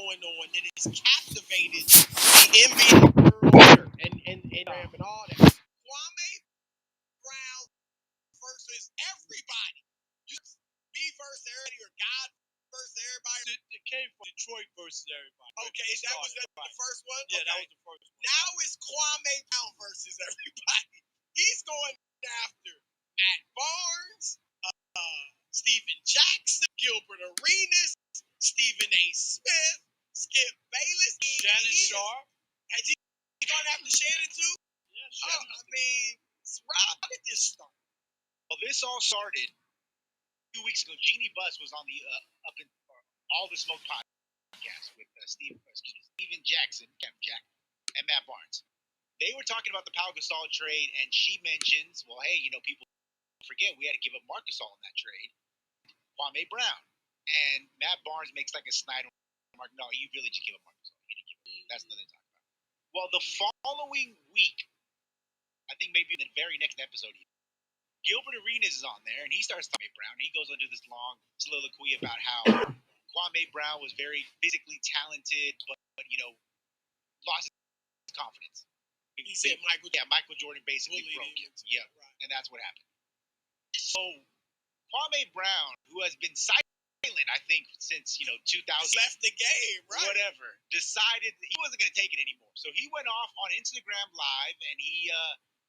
going on that has captivated the NBA world and all that. Kwame Brown versus everybody. Me versus everybody, or God versus everybody. It came from Detroit versus everybody. Okay, that was the first one? Yeah, okay. that was the first one. Now it's Kwame Brown versus everybody. He's going after Matt Barnes, Steven Jackson, Gilbert Arenas, Stephen A. Smith, Skip Bayless, Shannon Sharp. Has he gone after Shannon too? Yeah, Shannon. How did this start? Well, this all started 2 weeks ago. Jeannie Buss was on the Up in All the Smoke podcast with Steven Jackson, Captain Jack, and Matt Barnes. They were talking about the Pau Gasol trade, and she mentions, well, hey, people forget we had to give up Marc Gasol in that trade. Kwame Brown. And Matt Barnes makes like a snide remark. No, you really just give up Marc Gasol. You didn't give up. That's what they talk about. Well, the following week, I think maybe in the very next episode, Gilbert Arenas is on there, and he starts talking about Brown. He goes into this long soliloquy about how Kwame Brown was very physically talented, but lost his confidence. He said Michael Jordan basically broke him. Yeah, right. And that's what happened. So Kwame Brown, who has been silent, I think, since 2000, left the game, right? Whatever, decided he wasn't going to take it anymore. So he went off on Instagram Live, and he.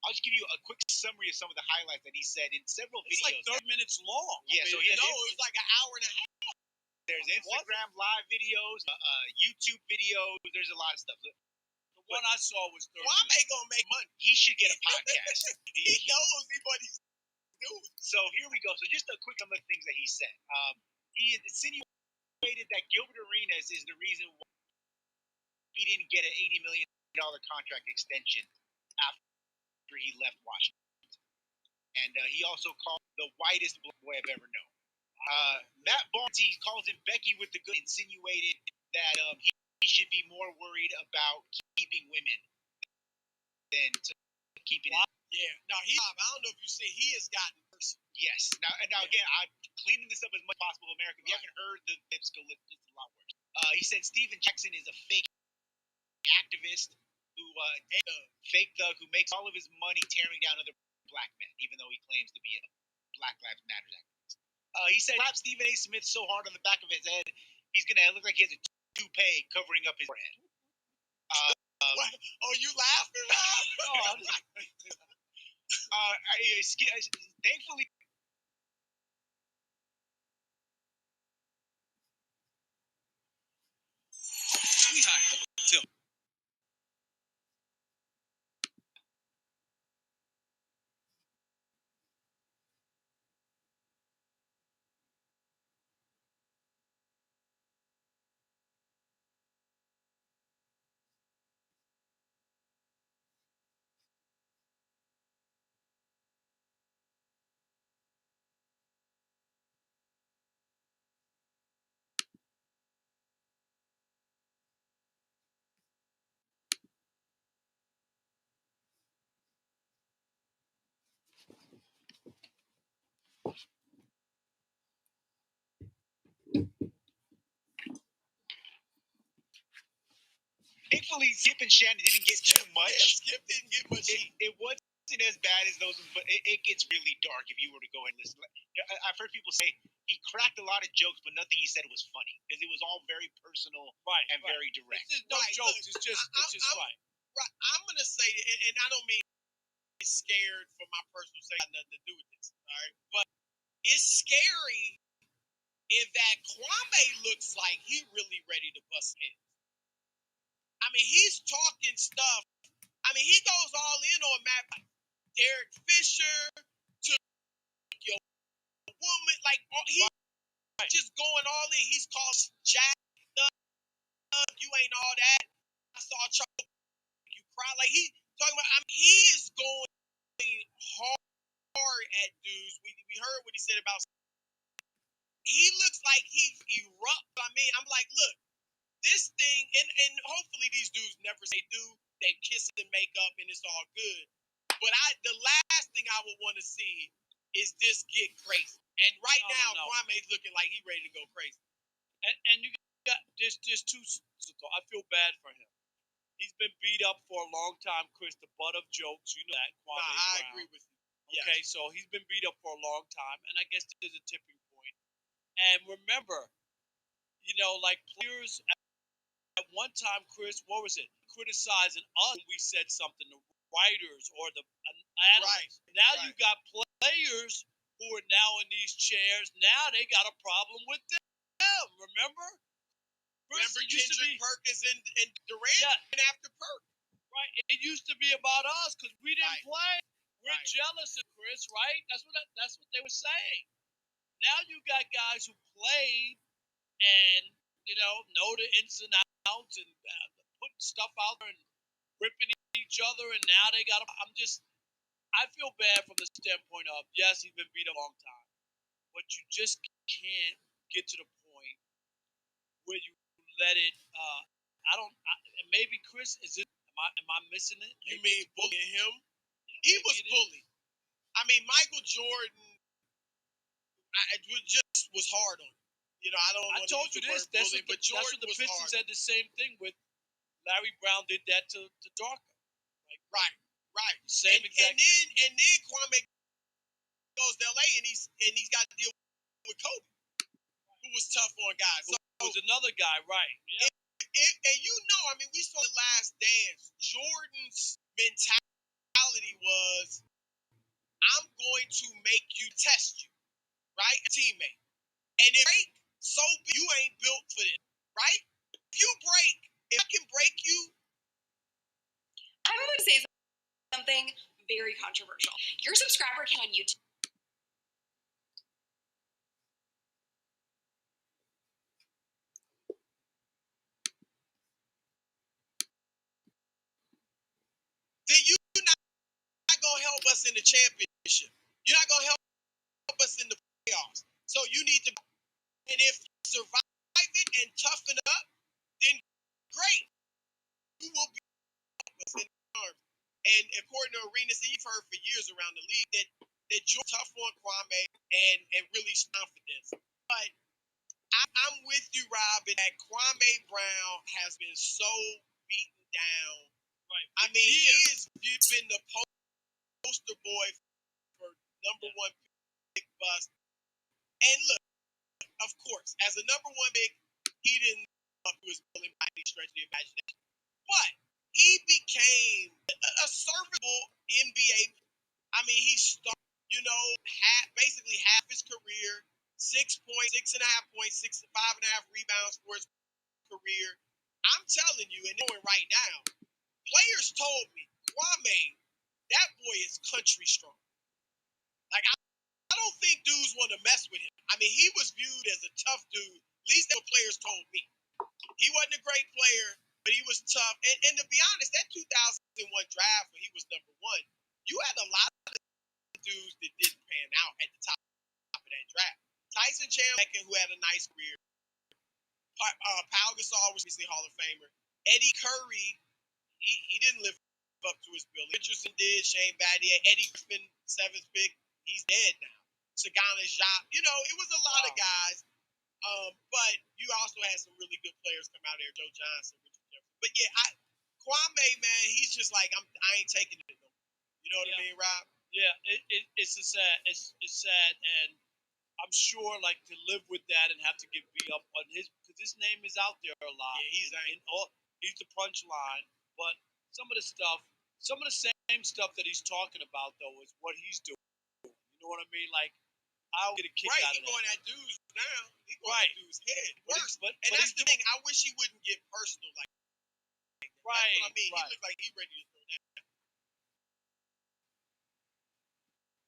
I'll just give you a quick summary of some of the highlights that he said in several videos. It's like 30 minutes long. Yeah, it was like an hour and a half. There's Instagram Live videos, YouTube videos. There's a lot of stuff. The one I saw was 30 Kwame minutes. Gonna make money. He should get a podcast. He knows what he's doing. So here we go. So just a quick number of things that he said. He insinuated that Gilbert Arenas is the reason why he didn't get an $80 million contract extension after he left Washington. And he also called the whitest black boy I've ever known. Matt Barnes, he calls him Becky with the good, insinuated that he should be more worried about keeping women than keeping it. Yeah. Now, I don't know if you see, he has gotten worse. Yes. Now again, I'm cleaning this up as much as possible, America. If you haven't heard the lips go lip, it's a lot worse. He said Stephen Jackson is a fake activist who fake thug who makes all of his money tearing down other black men, even though he claims to be a Black Lives Matter activist. He said slapped Stephen A. Smith so hard on the back of his head, he's gonna look like he has a toupee covering up his forehead. Oh, you laughing, Rob? Thankfully. We hired the hotel. Thankfully, Skip and Shannon didn't get too much. Yeah, Skip didn't get much. It wasn't as bad as those, but it gets really dark if you were to go and listen. I've heard people say he cracked a lot of jokes, but nothing he said was funny because it was all very personal and very direct. It's no jokes. It's just right. Right. I'm gonna say, and I don't mean scared for my personal sake, got nothing to do with this. All right, but it's scary in that Kwame looks like he really ready to bust heads. I mean, he's talking stuff. I mean, he goes all in on Matt, Derek Fisher, to your woman, like he's just going all in. He's called Jack, you ain't all that. I saw Chuck, you cry. Like he talking about. I mean, he is going hard at dudes. We heard what he said about. He looks like he erupt. I mean, I'm like, look. This thing, and hopefully these dudes never say they kiss and make up and it's all good. But the last thing I would want to see is this get crazy. And right now, Kwame's looking like he's ready to go crazy. And you there's two. I feel bad for him. He's been beat up for a long time, Chris. The butt of jokes, you know that. Kwame I Brown. agree with you. Okay, so he's been beat up for a long time, and I guess there's a tipping point. And remember, like players at one time, Chris, what was it? Criticizing us when we said something, the writers or the analysts. Right. Now you got players who are now in these chairs. Now they got a problem with them. Remember? Remember Kendrick Perkins and Durant after Perk. Right. It used to be about us because we didn't play. We're jealous of Chris, right? That's what they were saying. Now you got guys who played and know the ins and outs and putting stuff out there and ripping each other, and now they got. I feel bad from the standpoint of yes, he's been beat a long time, but you just can't get to the point where you let it. Maybe Chris is it? Am I missing it? You mean bullying him? He was bullied. I mean, Michael Jordan. Was hard on him. I don't. I told you this. That's what the Pistons said the same thing with Larry Brown did that to Rarker. Right. Same exact thing. And then Kwame goes to LA and he's got to deal with Kobe, who was tough on guys. So who was another guy, right? Yeah. And we saw The Last Dance. Jordan's mentality was, I'm going to make you test you, right? A teammate. And if you break, so you ain't built for this, right? If I can break you. I'm about to say something very controversial. Your subscriber count on YouTube. Then you're not going to help us in the championship. You're not going to help us in the playoffs. So you need to, and if you survive it and toughen up, then great. You will be us in the arms. And according to Arenas, and you've heard for years around the league that you're tough on Kwame and really confidence. But I'm with you, Rob, that Kwame Brown has been so beaten down. Right. I mean, he has been the poster boy for number one pick bust. And look, of course, as a number one pick, he didn't who was building by any stretch of the imagination. But he became a serviceable NBA. I mean, he started, basically half his career, 6 points, 6.5 points, 5.5 rebounds for his career. I'm telling you, and knowing right now, players told me, Kwame, that boy is country strong. Like, I don't think dudes want to mess with him. I mean, he was viewed as a tough dude. At least that's what players told me. He wasn't a great player, but he was tough. And to be honest, that 2001 draft when he was number one, you had a lot of dudes that didn't pan out at the top of that draft. Tyson Chandler, who had a nice career. Pau Gasol was obviously Hall of Famer. Eddie Curry, he didn't live up to his bill. Richardson did. Shane Battier. Eddie Griffin, 7th pick. He's dead now. Sagana Jop. It was a lot of guys. But you also had some really good players come out there. Joe Johnson, Richard Jefferson. But yeah, Kwame, man, he's just like, I ain't taking it no more. You know what I mean, Rob? Yeah, it's sad. It's sad, and I'm sure, like, to live with that and have to get beat up on because his name is out there a lot. Yeah, he's the punchline. But some of the same stuff that he's talking about, though, is what he's doing. You know what I mean? Like, I'll get a kick out of that. He's going at dudes now. He's going at dudes' head. Worse. But that's the thing. I wish he wouldn't get personal like that. Right. That's what I mean. Right. He looks like he's ready to throw down.